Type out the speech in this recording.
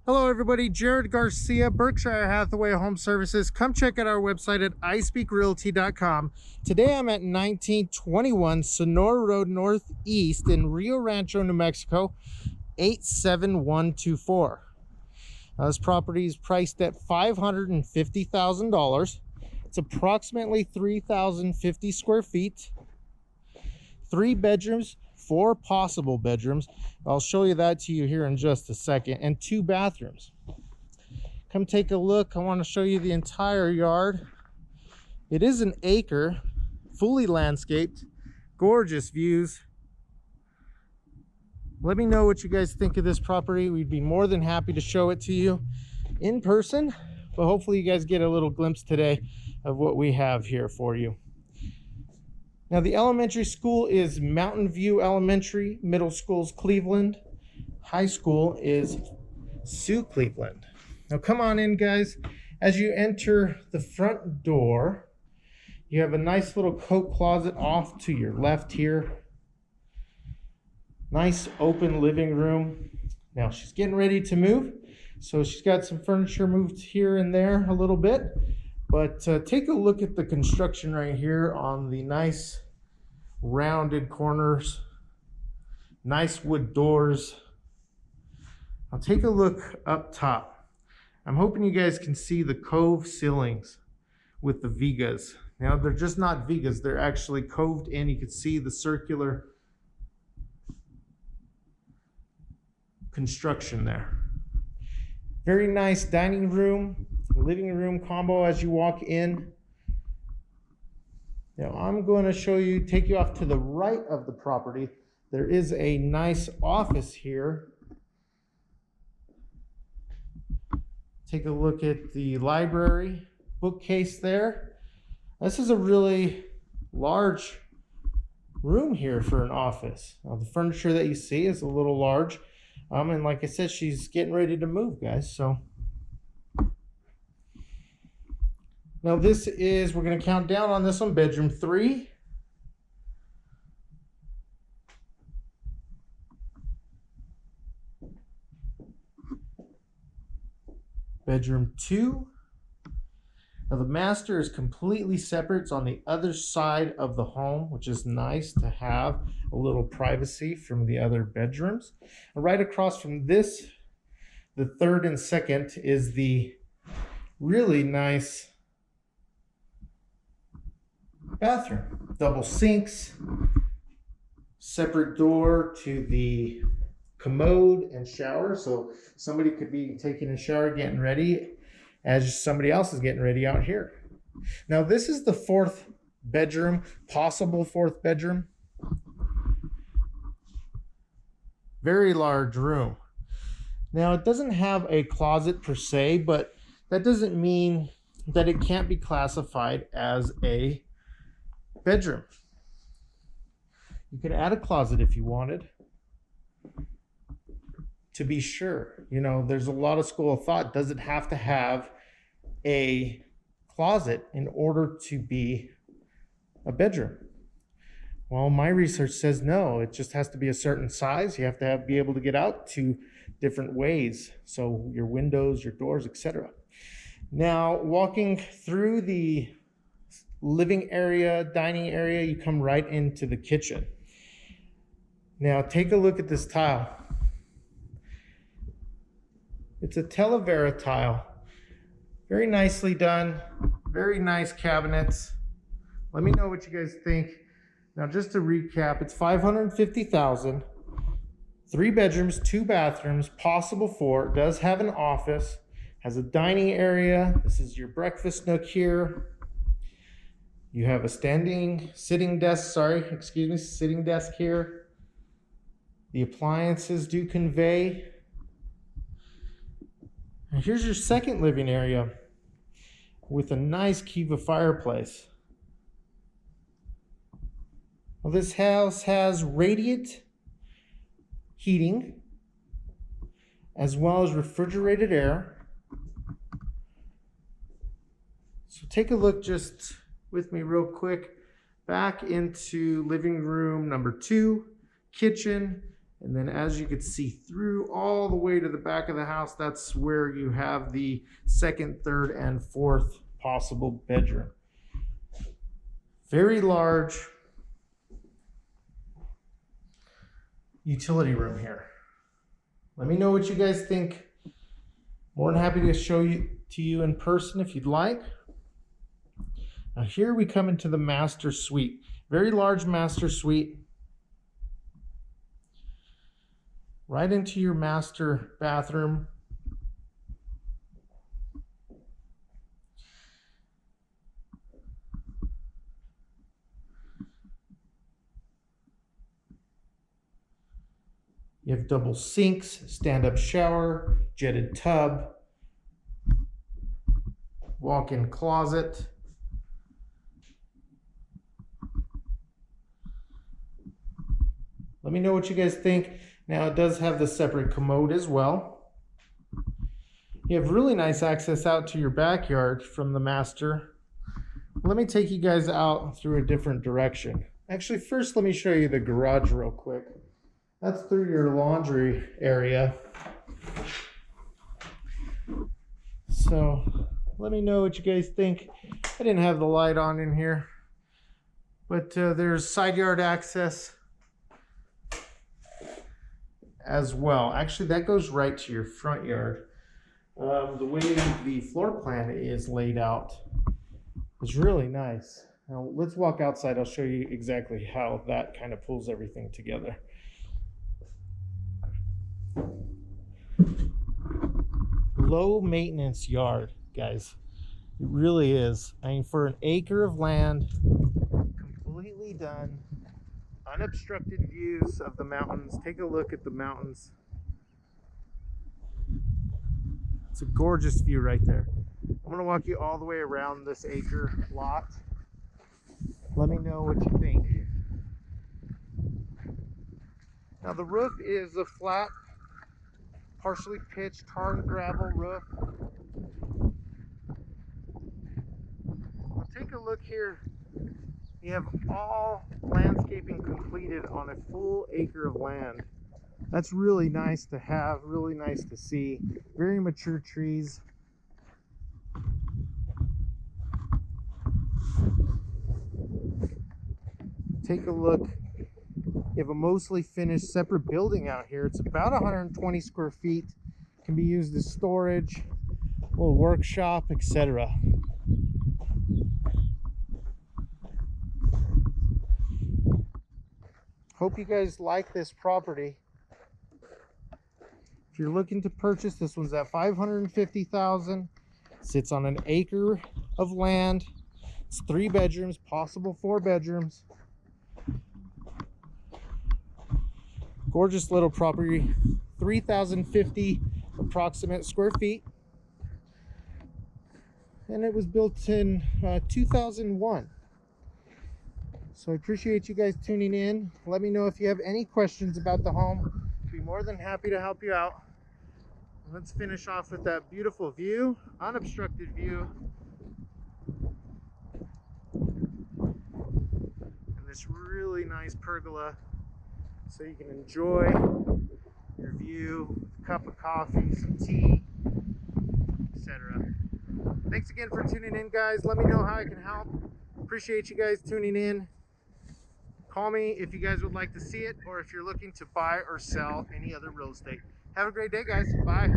Hello everybody, Jared Garcia, Berkshire Hathaway Home Services. Come check out our website at iSpeakRealty.com. Today I'm at 1921 Sonora Road Northeast in Rio Rancho, New Mexico, 87124. This property is priced at $550,000. It's approximately 3,050 square feet, 3 bedrooms, 4 possible bedrooms. I'll show you that to you here in just a second, and 2 bathrooms. Come take a look. I want to show you the entire yard. It is an acre, fully landscaped, gorgeous views. Let me know what you guys think of this property. We'd be more than happy to show it to you in person, but hopefully you guys get a little glimpse today of what we have here for you. Now, the elementary school is Mountain View Elementary, middle school is Cleveland, high school is Sioux Cleveland. Now, come on in, guys. As you enter the front door, you have a nice little coat closet off to your left here. Nice open living room. Now, she's getting ready to move, so she's got some furniture moved here and there a little bit. But take a look at the construction right here on the nice rounded corners, nice wood doors. I'll take a look up top. I'm hoping you guys can see the cove ceilings with the Vigas. Now, they're just not Vigas, they're actually coved in. You can see the circular construction there. Very nice dining room, living room combo as you walk in. Now I'm going to show you, take you off to the right of the property. There is a nice office here. Take a look at the library bookcase there. This is a really large room here for an office. Now, the furniture that you see is a little large. And like I said, she's getting ready to move, guys. So now this is, we're going to count down on this one, bedroom 3. Bedroom 2. Now the master is completely separate. It's on the other side of the home, which is nice to have a little privacy from the other bedrooms. And right across from this, the 3rd and 2nd, is the really nice bathroom. Double sinks, separate door to the commode and shower, so somebody could be taking a shower, getting ready, as somebody else is getting ready out here. Now, this is the 4th bedroom, possible 4th bedroom. Very large room. Now, it doesn't have a closet per se, but that doesn't mean that it can't be classified as a bedroom. You could add a closet if you wanted. To be sure, you know, there's a lot of school of thought. Does it have to have a closet in order to be a bedroom? Well, my research says no. It just has to be a certain size. You have to be able to get out to different ways. So your windows, your doors, etc. Now, walking through the living area, dining area, you come right into the kitchen. Now, take a look at this tile. It's a Talavera tile. Very nicely done. Very nice cabinets. Let me know what you guys think. Now, just to recap, it's $550,000. 3 bedrooms, 2 bathrooms, possible 4. It does have an office. Has a dining area. This is your breakfast nook here. You have a sitting desk here. The appliances do convey. And here's your 2nd living area with a nice kiva fireplace. Well, this house has radiant heating as well as refrigerated air. So take a look just with me real quick back into living room number 2, kitchen, And then as you can see through all the way to the back of the house, that's where you have the second, third, and fourth possible bedroom. Very large utility room here. Let me know what you guys think. More than happy to show you in person if you'd like. Now here we come into the master suite. Very large master suite. Right into your master bathroom. You have double sinks, stand-up shower, jetted tub, walk-in closet. Let me know what you guys think. Now it does have the separate commode as well. You have really nice access out to your backyard from the master. Let me take you guys out through a different direction. Actually, first let me show you the garage real quick. That's through your laundry area. So let me know what you guys think. I didn't have the light on in here, but there's side yard access as well. Actually, that goes right to your front yard. The way the floor plan is laid out is really nice. Now let's walk outside. I'll show you exactly how that kind of pulls everything together. Low maintenance yard, guys. It really is. I mean, for an acre of land, completely done, unobstructed views of the mountains. Take a look at the mountains. It's a gorgeous view right there. I'm going to walk you all the way around this acre lot. Let me know what you think. Now the roof is a flat, partially pitched tar and gravel roof. Well, take a look here. You have all landscaping completed on a full acre of land. That's really nice to have, really nice to see. Very mature trees. Take a look. You have a mostly finished separate building out here. It's about 120 square feet. Can be used as storage, a little workshop, etc. Hope you guys like this property. If you're looking to purchase, this one's at $550,000. Sits on an acre of land. It's 3 bedrooms, possible 4 bedrooms. Gorgeous little property, 3,050 approximate square feet. And it was built in 2001. So I appreciate you guys tuning in. Let me know if you have any questions about the home. I'd be more than happy to help you out. Let's finish off with that beautiful view, unobstructed view. And this really nice pergola, so you can enjoy your view, a cup of coffee, some tea, etc. Thanks again for tuning in, guys. Let me know how I can help. Appreciate you guys tuning in. Call me if you guys would like to see it, or if you're looking to buy or sell any other real estate. Have a great day, guys. Bye.